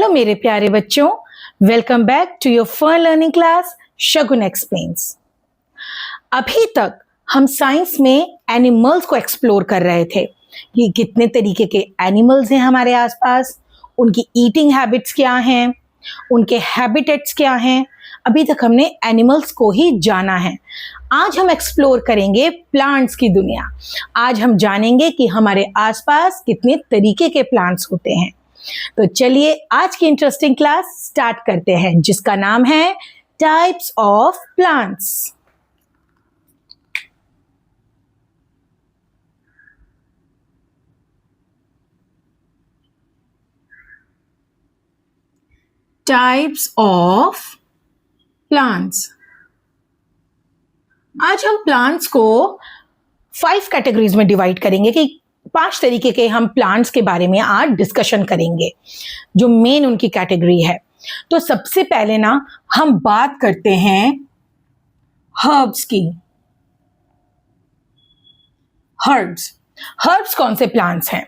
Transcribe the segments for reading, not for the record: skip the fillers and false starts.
Hello मेरे प्यारे बच्चों, welcome back to your fun learning class Shagun explains. अभी तक हम साइंस में एनिमल्स को एक्सप्लोर कर रहे थे कि कितने तरीके के एनिमल्स हैं हमारे आसपास, उनकी ईटिंग हैबिट्स क्या हैं, उनके हैबिटेट्स क्या हैं। अभी तक हमने एनिमल्स को ही जाना है। आज हम एक्सप्लोर करेंगे प्लांट्स की दुनिया। आज हम जानेंगे कि हमारे आसपास कितने तरीके के प्लांट्स होते हैं। तो चलिए आज की इंटरेस्टिंग क्लास स्टार्ट करते हैं, जिसका नाम है types of plants. Types of plants. आज हम प्लांट्स को 5 कैटेगरीज में डिवाइड करेंगे कि 5 तरीके के हम प्लांट्स के बारे में आज डिस्कशन करेंगे, जो मेन उनकी कैटेगरी है। तो सबसे पहले ना हम बात करते हैं हर्ब्स की। हर्ब्स कौन से प्लांट्स हैं?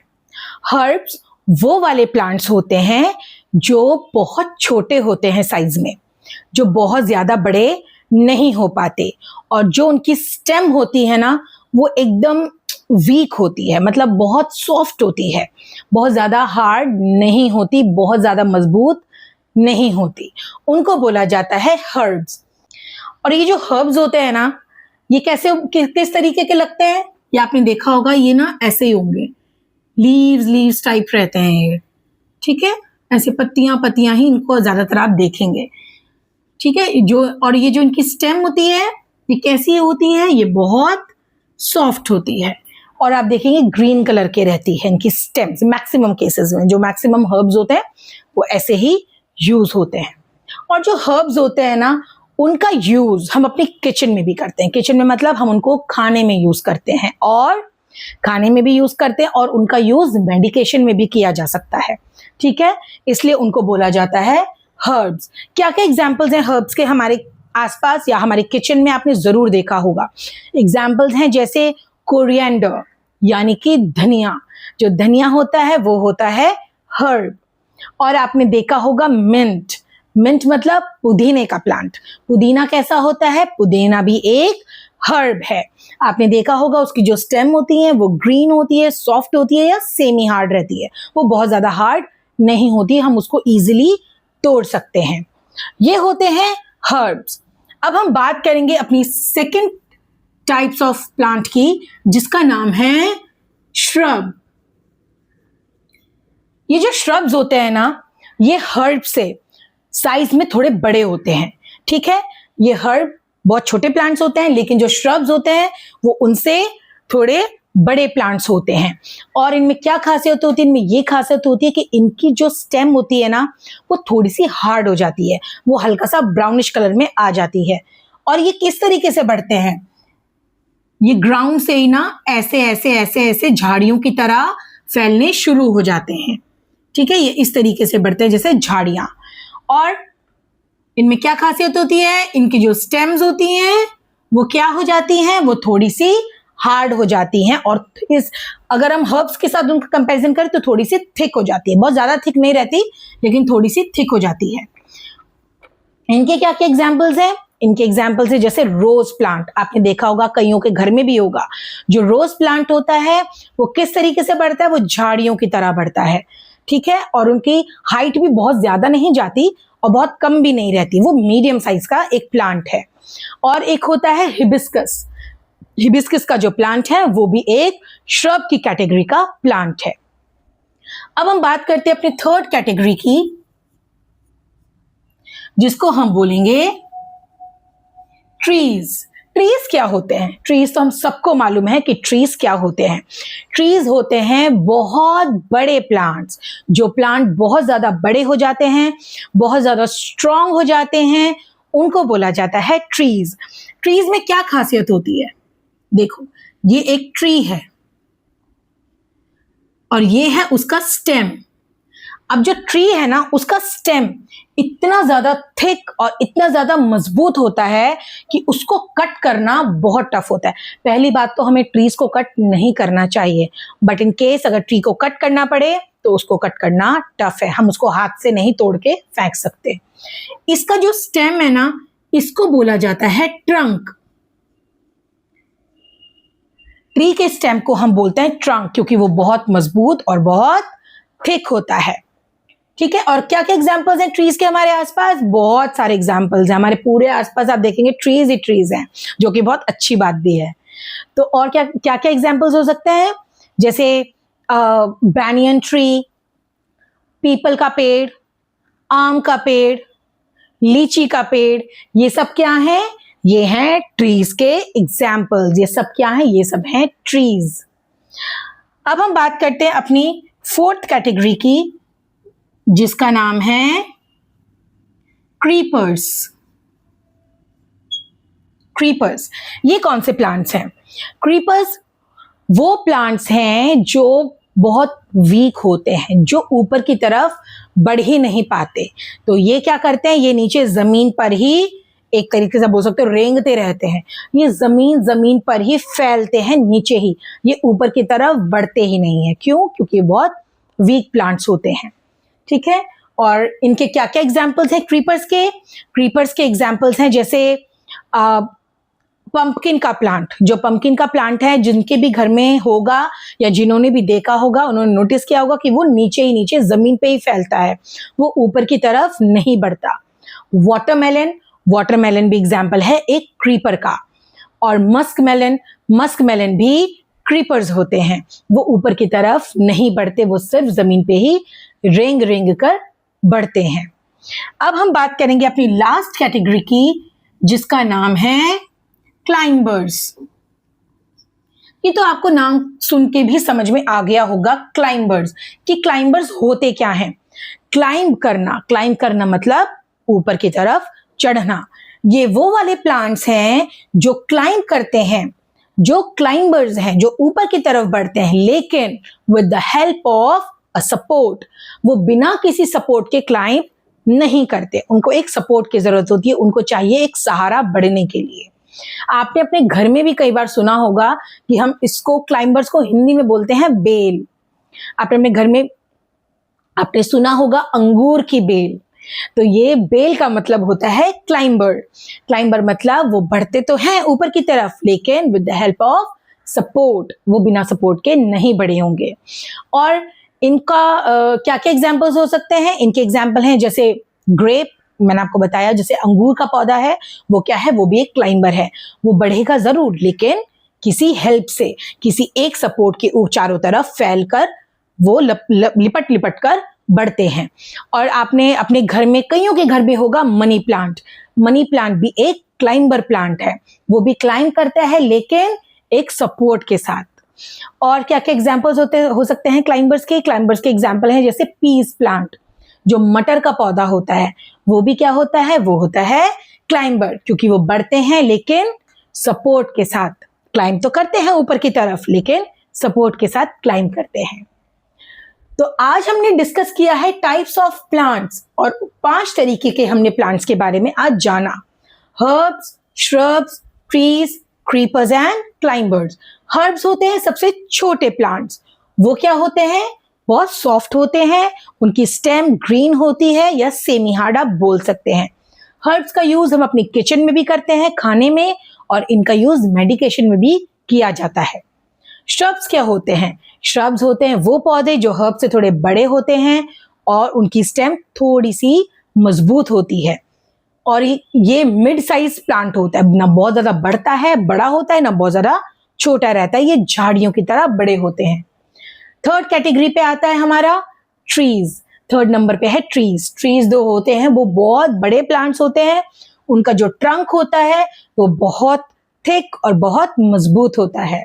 हर्ब्स वो वाले प्लांट्स होते हैं जो बहुत छोटे होते हैं साइज में, जो बहुत ज्यादा बड़े नहीं हो पाते, और जो उनकी स्टेम होती है ना वो एकदम वीक होती है, मतलब बहुत सॉफ्ट होती है, बहुत ज्यादा हार्ड नहीं होती, बहुत ज्यादा मजबूत नहीं होती। उनको बोला जाता है हर्ब्स। और ये जो हर्ब्स होते हैं ना, ये कैसे किस तरीके के लगते हैं, ये आपने देखा होगा, ये ना ऐसे ही होंगे, लीव्स टाइप रहते हैं ये, ठीक है, ऐसे पत्तियां ही इनको ज्यादातर आप देखेंगे, ठीक है। और ये जो इनकी स्टेम होती है, ये कैसी होती है, ये बहुत सॉफ्ट होती है, और आप देखेंगे ग्रीन कलर के रहती है इनकी स्टेम्स। मैक्सिमम केसेस में जो मैक्सिमम हर्ब्स होते हैं वो ऐसे ही यूज होते हैं। और जो हर्ब्स होते हैं ना, उनका यूज हम अपनी किचन में भी करते हैं। किचन में मतलब हम उनको खाने में यूज करते हैं, और खाने में भी यूज करते हैं, और उनका यूज मेडिकेशन में भी किया जा सकता है, ठीक है। इसलिए उनको बोला जाता है हर्ब्स। क्या क्या एग्जाम्पल्स हैं हर्ब्स के हमारे आसपास या हमारे किचन में? आपने जरूर देखा होगा। एग्जाम्पल्स हैं जैसे कोरिएंडर, यानी कि धनिया। जो धनिया होता है वो होता है हर्ब। और आपने देखा होगा मिंट मतलब पुदीने का प्लांट। पुदीना कैसा होता है? पुदीना भी एक हर्ब है। आपने देखा होगा उसकी जो स्टेम होती है वो ग्रीन होती है, सॉफ्ट होती है, या सेमी हार्ड रहती है, वो बहुत ज्यादा हार्ड नहीं होती, हम उसको इजीली तोड़ सकते हैं। ये होते हैं हर्ब्स। अब हम बात करेंगे अपनी सेकंड टाइप्स ऑफ प्लांट की, जिसका नाम है श्रब। ये जो श्रब्स होते हैं ना, ये हर्ब से साइज में थोड़े बड़े होते हैं, ठीक है। ये हर्ब बहुत छोटे प्लांट्स होते हैं, लेकिन जो श्रब्स होते हैं वो उनसे थोड़े बड़े प्लांट्स होते हैं। और इनमें क्या खासियत होती है? इनमें ये खासियत होती है कि इनकी जो स्टेम होती है ना, वो थोड़ी सी हार्ड हो जाती है, वो हल्का सा ब्राउनिश कलर में आ जाती है। और ये किस तरीके से बढ़ते हैं? ये ग्राउंड से ही ना ऐसे ऐसे ऐसे ऐसे झाड़ियों की तरह फैलने शुरू हो जाते हैं, ठीक है। ये इस तरीके से बढ़ते हैं जैसे झाड़ियां। और इनमें क्या खासियत होती है? इनकी जो स्टेम्स होती हैं वो क्या हो जाती हैं? वो थोड़ी सी हार्ड हो जाती हैं, और अगर हम हर्ब्स के साथ उनका कंपैरिजन करें तो थोड़ी सी थिक हो जाती है। बहुत ज्यादा थिक नहीं रहती, लेकिन थोड़ी सी थिक हो जाती है। इनके क्या क्या एग्जाम्पल्स हैं? इनके एग्जाम्पल्स है जैसे रोज प्लांट। आपने देखा होगा, कईयों के घर में भी होगा। जो रोज प्लांट होता है वो किस तरीके से बढ़ता है? वो झाड़ियों की तरह बढ़ता है, ठीक है। और उनकी हाइट भी बहुत ज्यादा नहीं जाती और बहुत कम भी नहीं रहती, वो मीडियम साइज का एक प्लांट है। और एक होता है हिबिस्कस। हिबिस्कस का जो प्लांट है वो भी एक श्रब की कैटेगरी का प्लांट है। अब हम बात करते हैं अपनी थर्ड कैटेगरी की, जिसको हम बोलेंगे ट्रीज। ट्रीज क्या होते हैं? ट्रीज तो हम सबको मालूम है कि ट्रीज क्या होते हैं। ट्रीज होते हैं बहुत बड़े प्लांट्स। जो प्लांट बहुत ज्यादा बड़े हो जाते हैं, बहुत ज्यादा स्ट्रांग हो जाते हैं, उनको बोला जाता है ट्रीज। ट्रीज में क्या खासियत होती है? देखो, ये एक ट्री है और ये है उसका स्टेम। अब जो ट्री है ना, उसका स्टेम इतना ज्यादा थिक और इतना ज्यादा मजबूत होता है कि उसको कट करना बहुत टफ होता है। पहली बात तो हमें ट्रीज को कट नहीं करना चाहिए, बट इन केस अगर ट्री को कट करना पड़े तो उसको कट करना टफ है, हम उसको हाथ से नहीं तोड़ के फेंक सकते। इसका जो स्टेम है ना, इसको बोला जाता है ट्रंक। ट्री के स्टेम को हम बोलते हैं ट्रंक, क्योंकि वो बहुत मजबूत और बहुत थिक होता है। ठीक है, और क्या क्या एग्जांपल्स हैं ट्रीज के हमारे आसपास? बहुत सारे एग्जांपल्स हैं हमारे पूरे आसपास, आप देखेंगे ट्रीज ही ट्रीज हैं, जो कि बहुत अच्छी बात भी है। तो और क्या क्या क्या एग्जांपल्स हो सकते हैं? जैसे बैनियन ट्री, पीपल का पेड़, आम का पेड़, लीची का पेड़, ये सब क्या है? ये हैं ट्रीज के एग्जाम्पल्स। ये सब क्या है? ये सब हैं ट्रीज। अब हम बात करते हैं अपनी फोर्थ कैटेगरी की, जिसका नाम है क्रीपर्स। क्रीपर्स ये कौन से प्लांट्स हैं? क्रीपर्स वो प्लांट्स हैं जो बहुत वीक होते हैं, जो ऊपर की तरफ बढ़ ही नहीं पाते। तो ये क्या करते हैं? ये नीचे जमीन पर ही, एक तरीके से बोल सकते हो, रेंगते रहते हैं। ये जमीन पर ही फैलते हैं, नीचे ही, ये ऊपर की तरफ बढ़ते ही नहीं है। क्यों? क्योंकि बहुत वीक प्लांट्स होते हैं। ठीक है, और इनके क्या क्या एग्जाम्पल्स हैं क्रीपर्स के? क्रीपर्स के एग्जाम्पल्स हैं जैसे पंपकिन का प्लांट। जो पंपकिन का प्लांट है, जिनके भी घर में होगा या जिन्होंने भी देखा होगा, उन्होंने नोटिस किया होगा कि वो नीचे ही नीचे जमीन पे ही फैलता है, वो ऊपर की तरफ नहीं बढ़ता। वाटरमेलन, वाटरमेलन भी एग्जाम्पल है एक क्रीपर का। और मस्कमेलन भी क्रीपर्स होते हैं, वो ऊपर की तरफ नहीं बढ़ते, वो सिर्फ जमीन पे ही रेंग रेंग कर बढ़ते हैं। अब हम बात करेंगे अपनी लास्ट कैटेगरी की, जिसका नाम है क्लाइंबर्स। ये तो आपको नाम सुन के भी समझ में आ गया होगा, क्लाइंबर्स, कि क्लाइंबर्स होते क्या हैं। क्लाइंब करना मतलब ऊपर की तरफ चढ़ना। ये वो वाले प्लांट्स हैं जो क्लाइंब करते हैं, जो क्लाइंबर्स हैं, जो ऊपर की तरफ बढ़ते हैं, लेकिन with the help of a support. वो बिना किसी सपोर्ट के क्लाइंब नहीं करते, उनको एक सपोर्ट की जरूरत होती है, उनको चाहिए एक सहारा बढ़ने के लिए। आपने अपने घर में भी कई बार सुना होगा कि हम इसको, क्लाइंबर्स को हिंदी में बोलते हैं बेल। आपने अपने घर में आपने सुना होगा अंगूर की बेल, तो ये बेल का मतलब होता है क्लाइंबर। क्लाइंबर मतलब वो बढ़ते तो हैं ऊपर की तरफ, लेकिन with the help of support, वो बिना सपोर्ट के नहीं बढ़े होंगे। और इनका क्या क्या एग्जाम्पल्स हो सकते हैं? इनके एग्जाम्पल हैं जैसे ग्रेप, मैंने आपको बताया, जैसे अंगूर का पौधा है, वो क्या है? वो भी एक क्लाइंबर है। वो बढ़ेगा जरूर, लेकिन किसी हेल्प से, किसी एक सपोर्ट के चारों तरफ फैलकर वो लिपट कर बढ़ते हैं। और आपने अपने घर में, कईयों के घर में होगा मनी प्लांट। मनी प्लांट भी एक क्लाइंबर प्लांट है, वो भी क्लाइंब करता है, लेकिन एक सपोर्ट के साथ। और क्या क्या एग्जाम्पल्स हो सकते हैं क्लाइंबर्स के? क्लाइंबर्स के एग्जाम्पल हैं जैसे पीस प्लांट, जो मटर का पौधा होता है, वो भी क्या होता है? वो होता है क्लाइंबर, क्योंकि वो बढ़ते हैं लेकिन सपोर्ट के साथ। क्लाइंब तो करते हैं ऊपर की तरफ, लेकिन सपोर्ट के साथ क्लाइंब करते हैं। तो आज हमने डिस्कस किया है टाइप्स ऑफ प्लांट्स, और 5 तरीके के हमने प्लांट्स के बारे में आज जाना। Herbs, shrubs, trees, creepers and climbers. Herbs होते हैं सबसे छोटे प्लांट्स। वो क्या होते हैं? बहुत सॉफ्ट होते हैं, उनकी स्टेम ग्रीन होती है या सेमी हार्ड आप बोल सकते हैं। हर्ब्स का यूज हम अपनी किचन में भी करते हैं, खाने में, और इनका यूज मेडिकेशन में भी किया जाता है। श्रब्स क्या होते हैं? श्रब्स होते हैं वो पौधे जो हर्ब से थोड़े बड़े होते हैं और उनकी स्टेम थोड़ी सी मजबूत होती है, और ये मिड साइज प्लांट होता है, ना बहुत ज्यादा बढ़ता है, बड़ा होता है, ना बहुत ज्यादा छोटा रहता है, ये झाड़ियों की तरह बड़े होते हैं। थर्ड कैटेगरी पे आता है हमारा ट्रीज। थर्ड नंबर पे है ट्रीज। ट्रीज दो होते हैं, वो बहुत बड़े प्लांट्स होते हैं, उनका जो ट्रंक होता है वो बहुत थिक और बहुत मजबूत होता है।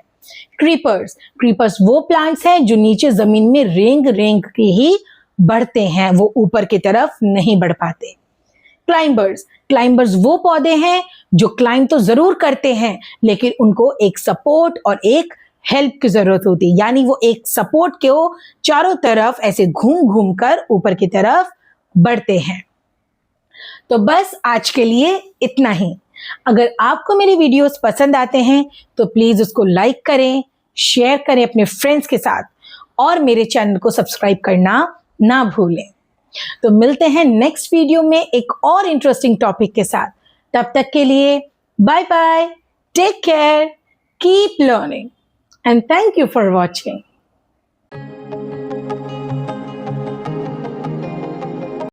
क्रीपर्स वो प्लांट्स हैं जो नीचे जमीन में रेंग रेंग के ही बढ़ते हैं, वो ऊपर की तरफ नहीं बढ़ पाते। क्लाइंबर्स वो पौधे हैं जो क्लाइंब तो जरूर करते हैं, लेकिन उनको एक सपोर्ट और एक हेल्प की जरूरत होती है, यानी वो एक सपोर्ट के वो चारों तरफ ऐसे घूम घूम कर ऊपर की तरफ बढ़ते हैं। तो बस आज के लिए इतना ही। अगर आपको मेरी वीडियोस पसंद आते हैं तो प्लीज उसको लाइक करें, शेयर करें अपने फ्रेंड्स के साथ, और मेरे चैनल को सब्सक्राइब करना ना भूलें। तो मिलते हैं नेक्स्ट वीडियो में एक और इंटरेस्टिंग टॉपिक के साथ। तब तक के लिए bye bye, take care, keep learning and thank you for watching.